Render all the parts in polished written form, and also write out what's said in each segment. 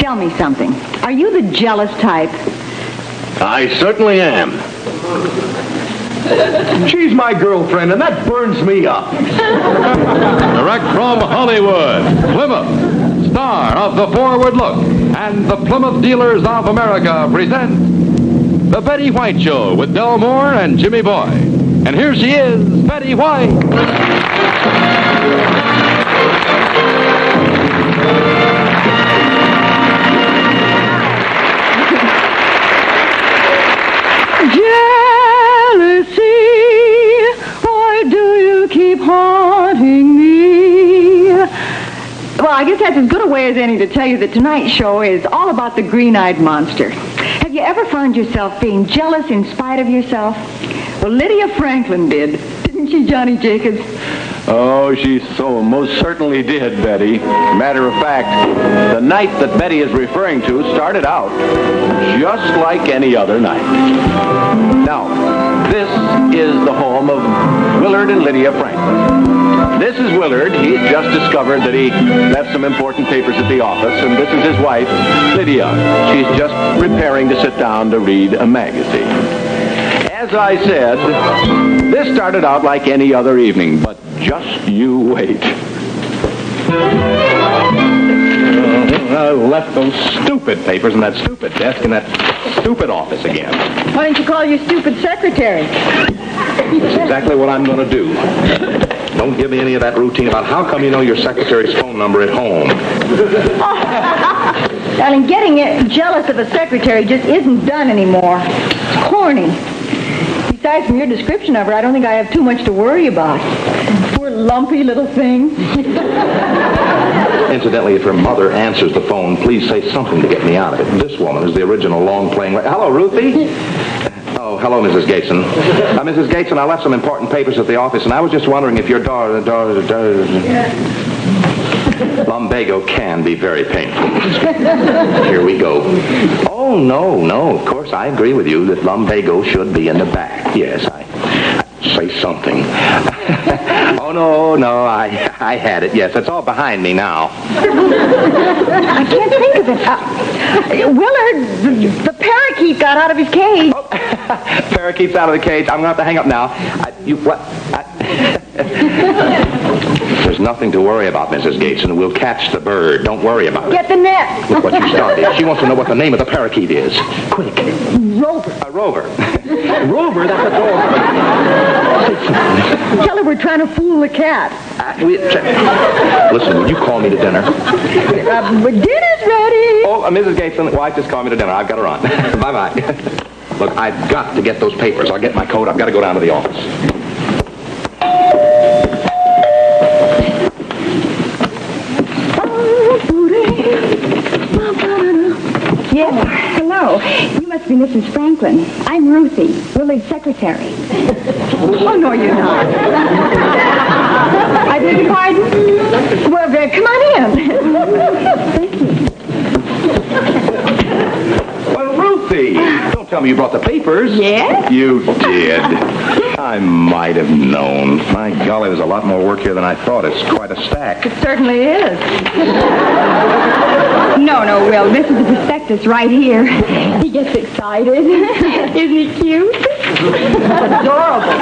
Tell me something. Are you the jealous type? I certainly am. She's my girlfriend, and that burns me up. Direct from Hollywood, Plymouth, star of The Forward Look, and the Plymouth Dealers of America present The Betty White Show with Del Moore and Jimmy Boy. And here she is, Betty White. Haunting me. Well, I guess that's as good a way as any to tell you that tonight's show is all about the green-eyed monster. Have you ever found yourself being jealous in spite of yourself? Well, Lydia Franklin did. Didn't she, Johnny Jacobs? Oh, she so most certainly did, Betty. Matter of fact, the night that Betty is referring to started out just like any other night. Now, this is the home of Willard and Lydia Franklin. This is Willard. He's just discovered that he left some important papers at the office, and this is his wife, Lydia. She's just preparing to sit down to read a magazine. As I said, this started out like any other evening, but just you wait. I left those stupid papers in that stupid desk in that stupid office again. Why don't you call your stupid secretary? That's exactly what I'm going to do. Don't give me any of that routine about how come you know your secretary's phone number at home. Darling, getting jealous of a secretary just isn't done anymore. It's corny. Besides, from your description of her, I don't think I have too much to worry about. Poor lumpy little thing. Incidentally, if her mother answers the phone, please say something to get me out of it. This woman is the original long-playing... Hello, Ruthie? Oh, hello, Mrs. Gateson. Mrs. Gateson, I left some important papers at the office, and I was just wondering if your lumbago can be very painful. Here we go. Oh, no, of course, I agree with you that lumbago should be in the back. Yes, I say something. Oh, no, I had it. Yes, it's all behind me now. I can't think of it. Willard, the parakeet got out of his cage. Oh, parakeet's out of the cage. I'm going to have to hang up now. There's nothing to worry about, Mrs. Gateson. We'll catch the bird. Don't worry about it. Get the net. Look what you started. She wants to know what the name of the parakeet is. Quick. Rover. A rover. Rover? That's a dog. Tell her we're trying to fool the cat. Listen, will you call me to dinner? Dinner's ready. Oh, Mrs. Gateson, wife just called me to dinner. I've got to run. Bye-bye. Look, I've got to get those papers. I'll get my coat. I've got to go down to the office. Yes, hello. You must be Mrs. Franklin. I'm Ruthie, Willard's secretary. Oh, no, you're not. I beg your pardon? Well, come on in. Thank you. Well, Ruthie, don't tell me you brought the papers. Yes? You did. I might have known. My golly, there's a lot more work here than I thought. It's quite a stack. It certainly is. No, Will. This is the prospectus right here. He gets excited. Isn't he cute? Adorable.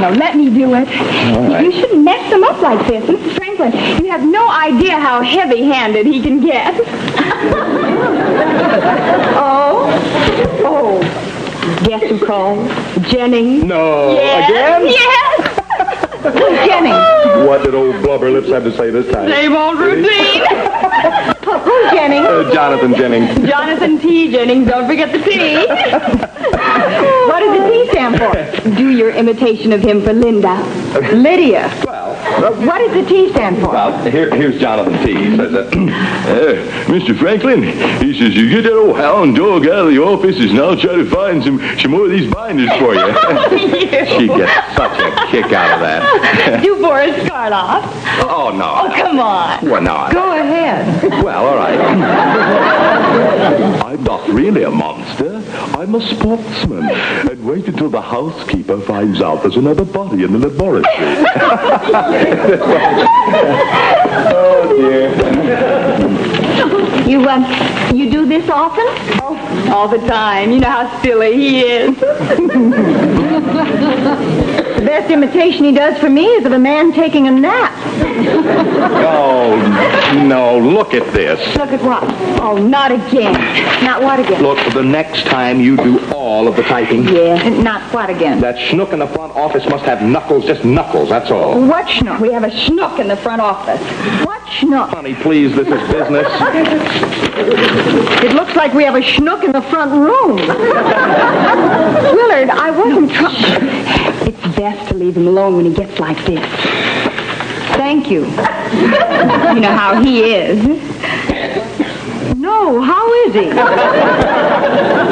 No, let me do it. Right. You shouldn't mess him up like this. Mrs. Franklin, you have no idea how heavy-handed he can get. Oh. Guess who called? Jennings. No. Yes. Again? Yes. Who's Jennings? What did old Blubber Lips have to say this time? Same old routine. Who's Jennings? Jonathan Jennings. Jonathan T. Jennings. Don't forget the T. What does the T stand for? Do your imitation of him for Linda. Lydia. Well, what does the T stand for? Well, here's Jonathan T. He says, Mr. Franklin, he says, you get that old hound dog out of the office and I'll try to find some more of these binders for you. She gets such a kick out of that. Do Boris Karloff. Oh, no. Oh, come on. Well, no. Go ahead. Well, all right. I'm not really a monster. I'm a sportsman. And wait until the housekeeper finds out there's another body in the laboratory. Oh, dear. You do this often? Oh, all the time. You know how silly he is. The best imitation he does for me is of a man taking a nap. Oh, no, look at this. Look at what? Oh, not again. Not what again? Look, the next time you do all of the typing. Yeah, not what again? That schnook in the front office must have knuckles, just knuckles, that's all. What schnook? We have a schnook in the front office. What schnook? Honey, please, this is business. It looks like we have a schnook in the front room. Willard, I wasn't trying. It's best to leave him alone when he gets like this. Thank you. You know how he is. No, how is he?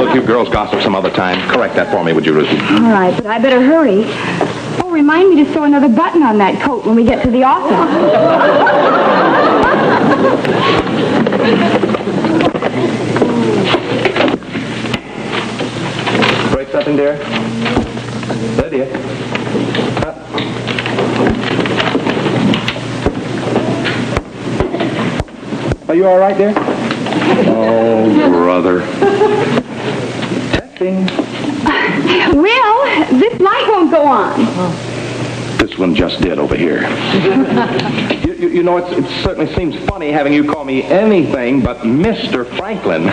Look, you girls gossip some other time. Correct that for me, would you, Ruthie? All right, but I better hurry. Oh, remind me to sew another button on that coat when we get to the office. Break something, dear? Lydia? Are you all right, dear? Oh, brother. Testing. Will, this light won't go on. This one just did over here. You know, it certainly seems funny having you call me anything but Mr. Franklin.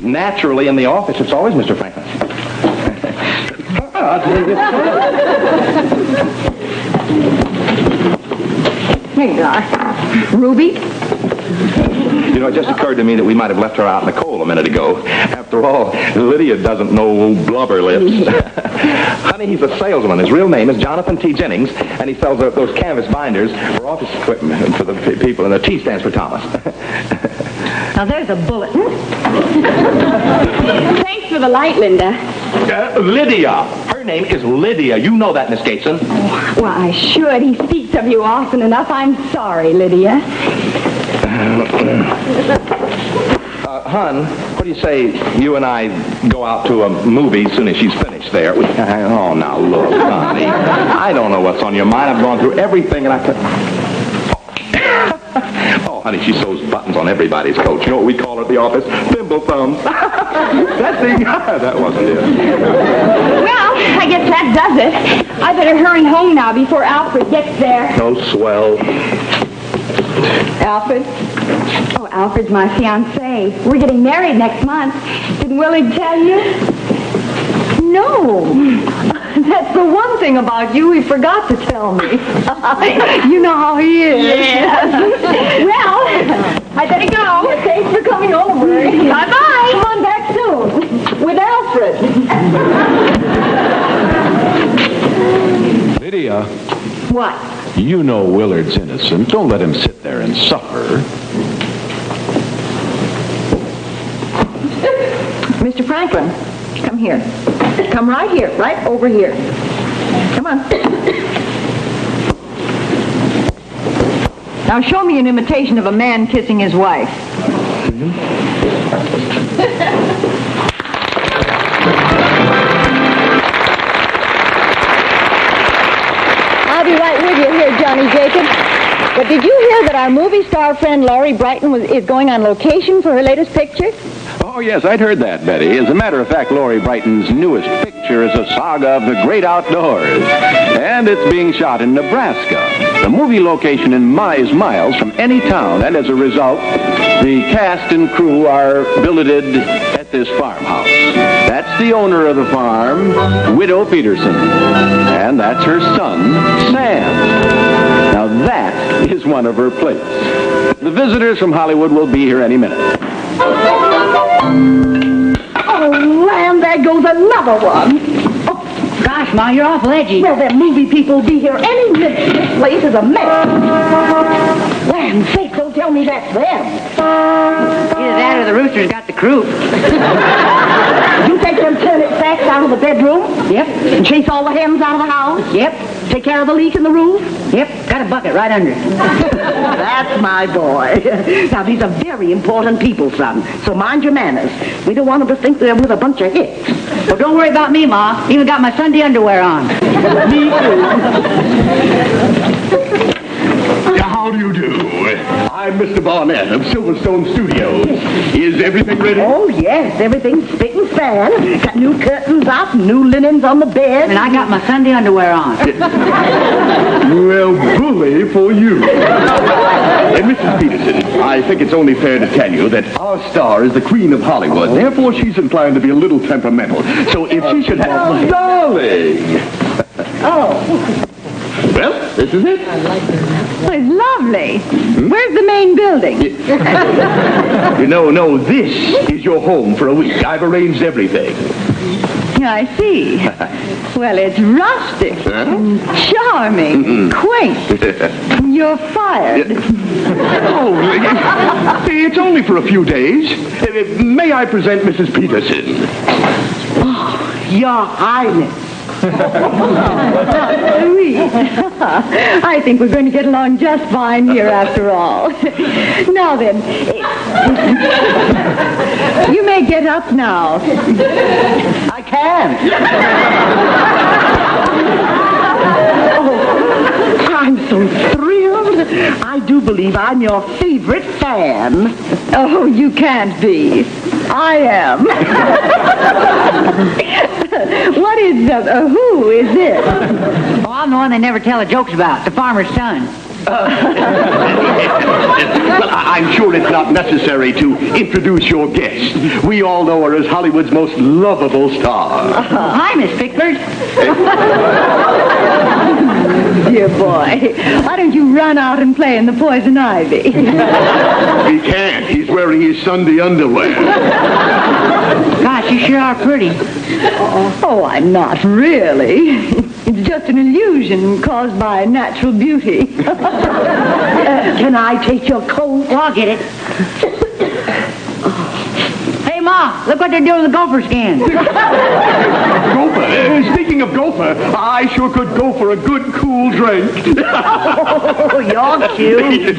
Naturally, in the office, it's always Mr. Franklin. Here you are. Ruby? You know, it just occurred to me that we might have left her out in the cold a minute ago. After all, Lydia doesn't know blubber lips. Honey, he's a salesman. His real name is Jonathan T. Jennings, and he sells those canvas binders for office equipment for the people, and the T stands for Thomas. Now, there's a bulletin. Thanks for the light, Linda. Lydia. Her name is Lydia. You know that, Miss Gateson. Oh, well, I should. He speaks of you often enough. I'm sorry, Lydia. Hun, what do you say you and I go out to a movie as soon as she's finished there? Oh, now look, honey. I don't know what's on your mind. I've gone through everything, and I could... Oh, honey, she sews buttons on everybody's coat. You know what we call her at the office? Thimble thumbs. That thing, that wasn't it. Well, I guess that does it. I better hurry home now before Alfred gets there. Oh, swell. Alfred? Oh, Alfred's my fiancé. We're getting married next month. Didn't Willard tell you? No. That's the one thing about you he forgot to tell me. You know how he is. Yes. Well, I better go. Thanks for coming over. Bye-bye. Come on back soon. With Alfred. Lydia, What? you know Willard's innocent. Don't let him sit there and suffer. Mr. Franklin, come here. Come right here, right over here. Come on. Now show me an imitation of a man kissing his wife. I'll be right with you here, Johnny Jacob. But did you hear that our movie star friend Laurie Brighton is going on location for her latest picture? Oh, yes, I'd heard that, Betty. As a matter of fact, Laurie Brighton's newest picture is a saga of the great outdoors. And it's being shot in Nebraska. The movie location is miles from any town, and as a result, the cast and crew are billeted at this farmhouse. That's the owner of the farm, Widow Peterson. And that's her son, Sam. Now that is one of her plates. The visitors from Hollywood will be here any minute. Oh, land, there goes another one. Oh, gosh, Ma, you're awful edgy. Well, them movie people will be here any minute. This place is a mess. Land sakes, don't tell me that's them. Either that or the rooster's got the croup. You take them turnip sacks out of the bedroom? Yep. And chase all the hens out of the house? Yep. Take care of the leak in the roof? Yep. Got a bucket right under it. That's my boy. Now, these are very important people, son. So mind your manners. We don't want them to think they're with a bunch of hicks. Well, don't worry about me, Ma. Even got my Sunday underwear on. Me too. Now, How do you do? I'm Mr. Barnett of Silverstone Studios. Is everything ready? Oh, yes, everything's spick and span. Got new curtains up, new linens on the bed. And I got my Sunday underwear on. Well, bully for you. And Mrs. Peterson, I think it's only fair to tell you that our star is the queen of Hollywood. Therefore, she's inclined to be a little temperamental. So if she should have... Darling! Oh, Well, this is it. Oh, it's lovely. Where's the main building? No, this is your home for a week. I've arranged everything. I see. Well, it's rustic, charming, quaint. You're fired. Oh, it's only for a few days. May I present Mrs. Peterson? Your Highness. Sweet. I think we're going to get along just fine here after all. Now then, you may get up now. I can. Oh, I'm so thrilled. I do believe I'm your favorite fan. Oh, you can't be. I am. What is who is this? Oh, I'm the one they never tell the jokes about, the farmer's son. Well, I'm sure it's not necessary to introduce your guest. We all know her as Hollywood's most lovable star. Hi, Miss Pickford. Dear boy, why don't you run out and play in the poison ivy? He can't. He's wearing his Sunday underwear. Gosh, you sure are pretty. Oh, I'm not really. It's just an illusion caused by natural beauty. Can I take your coat? Well, I'll get it. Hey, Ma, look what they're doing with the gopher skins. Gopher. Speaking of gopher, I sure could go for a good cool drink. Oh, you're cute.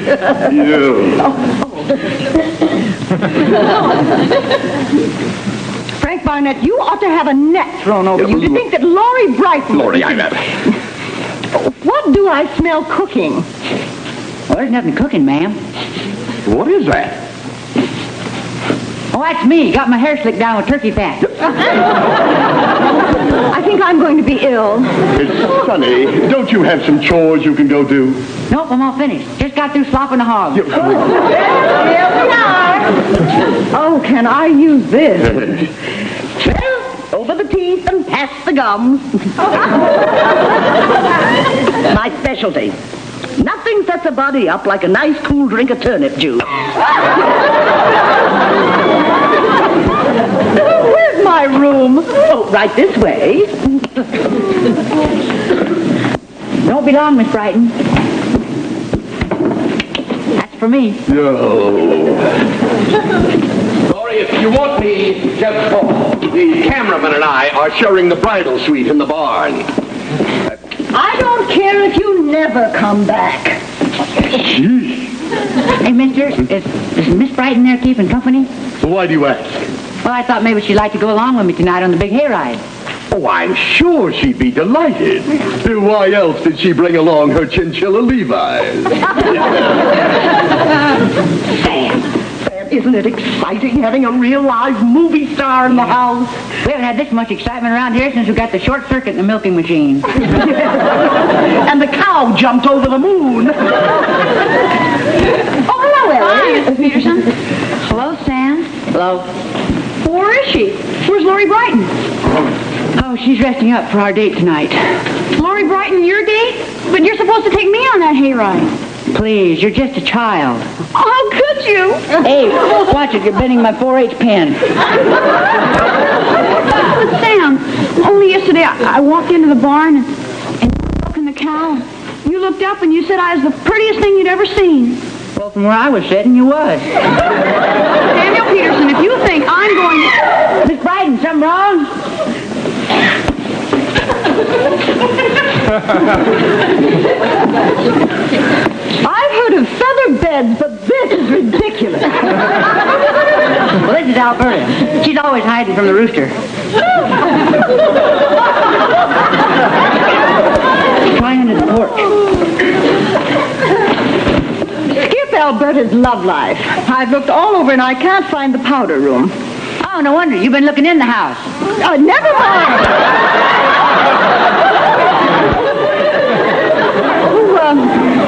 Frank Barnett, you ought to have a net thrown over you to think that Laurie Brighton... Laurie, I'm at What do I smell cooking? Well, there's nothing cooking, ma'am. What is that? Oh, that's me. Got my hair slicked down with turkey fat. I think I'm going to be ill. It's Sonny. Don't you have some chores you can go do? Nope, I'm all finished. Just got through slopping the hog. Here we are. Oh, can I use this? Well, over the teeth and past the gums. My specialty. Nothing sets a body up like a nice cool drink of turnip juice. Where's my room? Oh, right this way. Don't be long, Miss Brighton. That's for me. Sorry, if you want me, just call. The cameraman and I are sharing the bridal suite in the barn. I don't care if you never come back. Hey, mister, is Miss Brighton there keeping company? Why do you ask? Well, I thought maybe she'd like to go along with me tonight on the big hayride. Oh, I'm sure she'd be delighted. Why else did she bring along her chinchilla Levi's? Sam, isn't it exciting having a real live movie star in the house? We haven't had this much excitement around here since we got the short circuit in the milking machine. And the cow jumped over the moon. Oh, hello, Ellie. Hi, Miss Peterson. Hello, Sam. Hello. Where is she? Where's Laurie Brighton? Oh, she's resting up for our date tonight. Laurie Brighton, your date? But you're supposed to take me on that hayride. Please, you're just a child. How could you? Hey, watch it. You're bending my 4-H pen. Sam, only yesterday I walked into the barn and milking the cow. You looked up and you said I was the prettiest thing you'd ever seen. Well, from where I was sitting, you was. Samuel Peterson, if you think I'm going to... Miss Brighton, something wrong? I've heard of feather beds, but this is ridiculous. Well, this is Alberta. She's always hiding from the rooster. Try under the porch. Alberta's love life? I've looked all over and I can't find the powder room. Oh, no wonder. You've been looking in the house. Oh, never mind.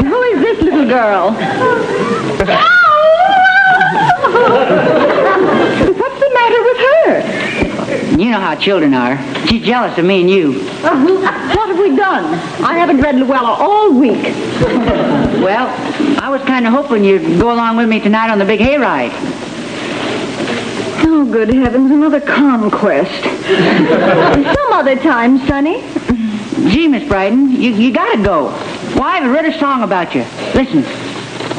Who is this little girl? What's the matter with her? You know how children are. She's jealous of me and you. What have we done? I haven't read Luella all week. Well, I was kind of hoping you'd go along with me tonight on the big hayride. Oh, good heavens, another conquest. Some other time, Sonny. Gee, Miss Brighton, you gotta go. Why, I've read a song about you. Listen.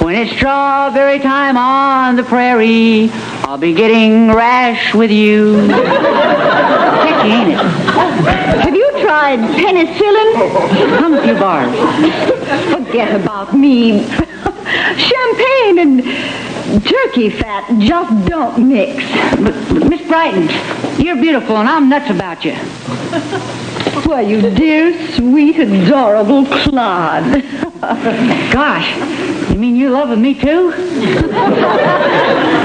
When it's strawberry time on the prairie, I'll be getting rash with you. Catchy, ain't it? Have you tried penicillin? Come a few bars. Forget about me. Champagne and turkey fat just don't mix. But Miss Brighton, you're beautiful and I'm nuts about you. Why, you dear, sweet, adorable Claude. Gosh, you mean you're loving me too?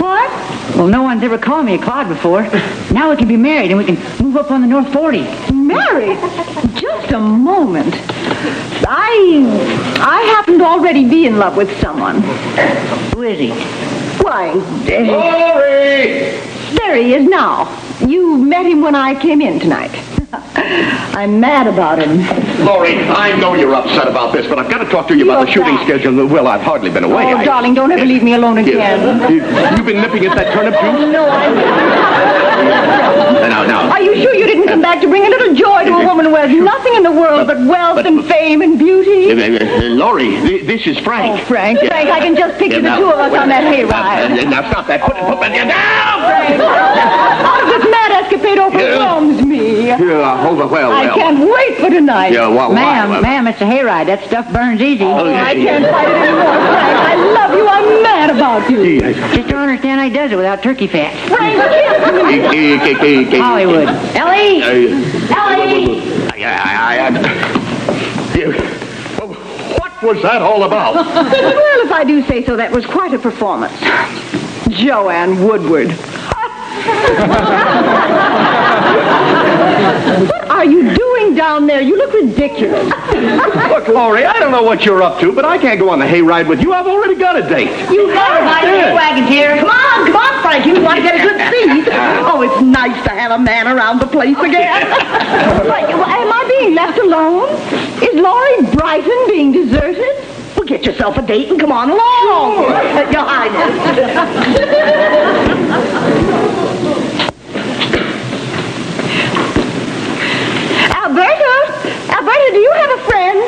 What? Well, no one's ever called me a Claude before. Now we can be married and we can move up on the North 40. Married? Just a moment. I happen to already be in love with someone. Who is he? Why, Laurie! there he is now. You met him when I came in tonight. I'm mad about him. Laurie, I know you're upset about this, but I've got to talk to you about the shooting schedule. Well, I've hardly been away. Oh, darling, don't ever leave me alone again. You've been nipping at that turnip juice? No, Now. Are you sure you didn't come back to bring a little joy to a woman who has nothing in the world but wealth and fame and beauty? Laurie, this is Frank. Oh, Frank, I can just picture the two of us on that hayride. Now, stop that. Put that down. Frank, this mad escapade overwhelms me. Well. I can't wait for tonight. Yeah, well, Ma'am, it's a hayride. That stuff burns easy. I can't fight it anymore, Frank. I love you. I'm mad about you. Just don't understand how he does it without turkey fat. Frank, kiss me. Hollywood. Ellie! Ellie! What was that all about? Well, if I do say so, that was quite a performance. Joanne Woodward. What are you doing down there? You look ridiculous. Look, Laurie, I don't know what you're up to, but I can't go on the hayride with you. I've already got a date. You have My wagon's here. Come on, Frank. You want to get a good seat. Oh, it's nice to have a man around the place again. Am I being left alone? Is Laurie Brighton being deserted? Well, get yourself a date and come on along. Your Highness. Alberta, do you have a friend?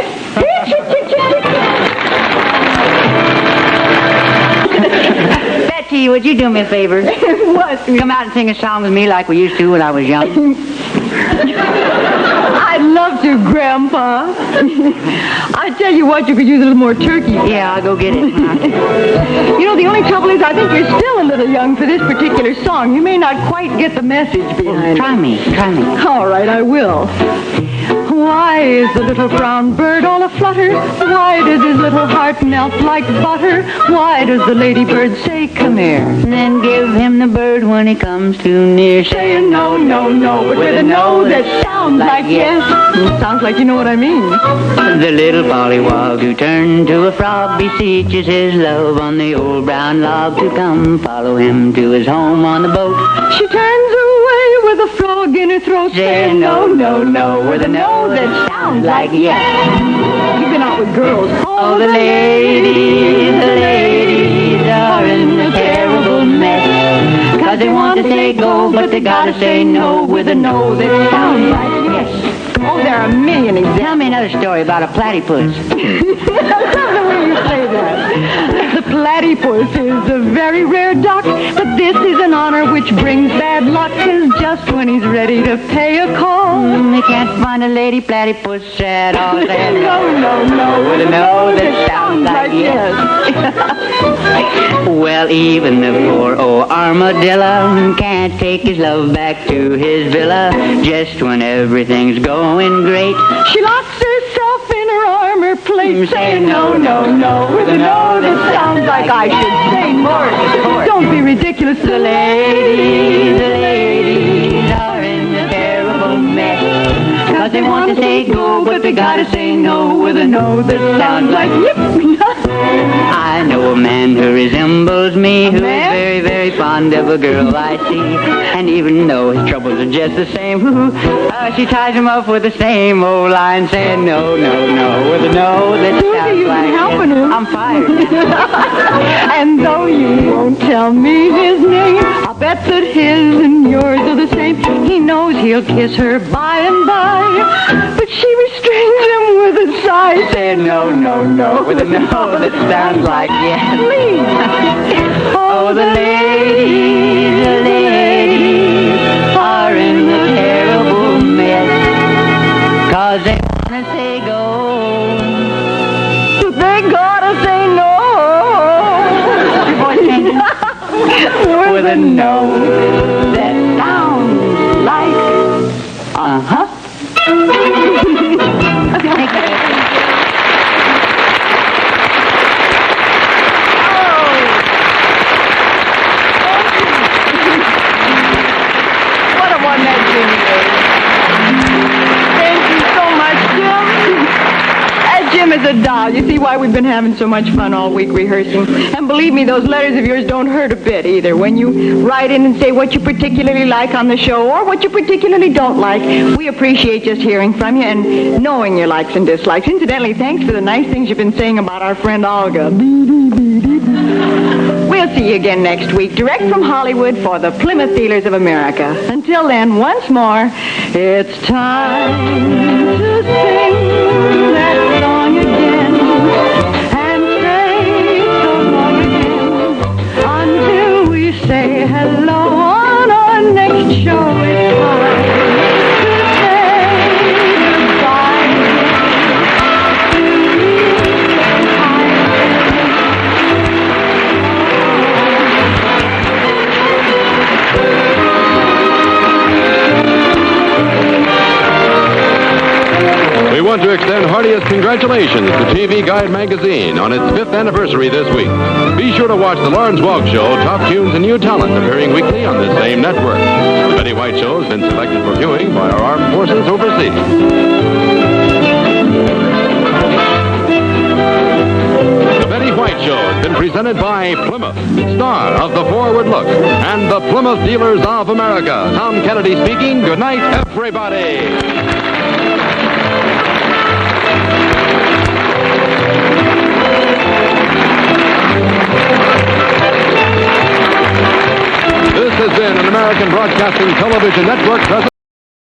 Betsy, would you do me a favor? What? Come out and sing a song with me like we used to when I was young. I'd love to, Grandpa. I tell you what, you could use a little more turkey. Yeah, I'll go get it. You know, the only trouble is I think you're still a little young for this particular song. You may not quite get the message behind Try me. All right, I will. Why is the little brown bird all aflutter? Why does his little heart melt like butter? Why does the ladybird say, come here? Then give him the bird when he comes too near. Saying no, no, no, but with a no that sounds like yes. Sounds like you know what I mean. The little pollywog who turned to a frog beseeches his love on the old brown log to come follow him to his home on the boat. She turns away with a frog in her throat, saying no, no, no, with a no that sounds like yes. You've been out with girls. Oh, the ladies are in a terrible mess. 'Cause they want to say go, but they gotta say no with a no that sounds like yes. Oh, there are a million examples. Tell me another story about a platypus. I love the way you say that. The platypus is a very rare duck, but this is an honor which brings bad luck, 'cause just when he's ready to pay a call, They can't find a lady platypus at all. no, no, no, with a no that sounds like yes. Well, even the poor old armadillo can't take his love back to his villa just when everything's going great. She locks herself in her armor plate same. Saying no, no, no, with a no that sounds like I should say more. Don't be ridiculous. The ladies are in a terrible mess. Cause they want to say go, but they gotta say no with a no that sounds like yip. I know a man who resembles me, who is very, very fond of a girl I see. And even though his troubles are just the same, she ties him up with the same old line, saying no, no, no, with a no that sounds you've like been helping him. I'm fired. And though you won't tell me his name, I'll bet that his and yours are the same. He knows he'll kiss her by and by, but she restrains him with a sigh, saying no, no, no, with a no that sounds like yes. Please. Oh, the ladies are in a terrible mess. Cause they wanna say go, They gotta say no. your voice changes. With a no that sounds like uh-huh. Thank you. What a one that Jimmy is. Thank you so much, Jim. Jim is a doll. You see why we've been having so much fun all week rehearsing. And believe me, those letters of yours don't hurt a bit either. When you write in and say what you particularly like on the show or what you particularly don't like, we appreciate just hearing from you and knowing your likes and dislikes. Incidentally, thanks for the nice things you've been saying about our friend Olga. We'll see you again next week, direct from Hollywood for the Plymouth Dealers of America. Until then, once more, it's time to sing that song again and say so long again until we say hello on our next show. It's time to say goodbye to you. We want to extend heartiest congratulations to TV Guide magazine on its 5th anniversary this week. Be sure to watch The Lawrence Welk Show, top tunes and new talent appearing weekly on this same network. The Betty White Show has been selected for viewing by our armed forces overseas. The Betty White Show has been presented by Plymouth, star of The Forward Look, and the Plymouth Dealers of America. Tom Kennedy speaking. Good night, everybody. This has been an American Broadcasting Television Network presentation.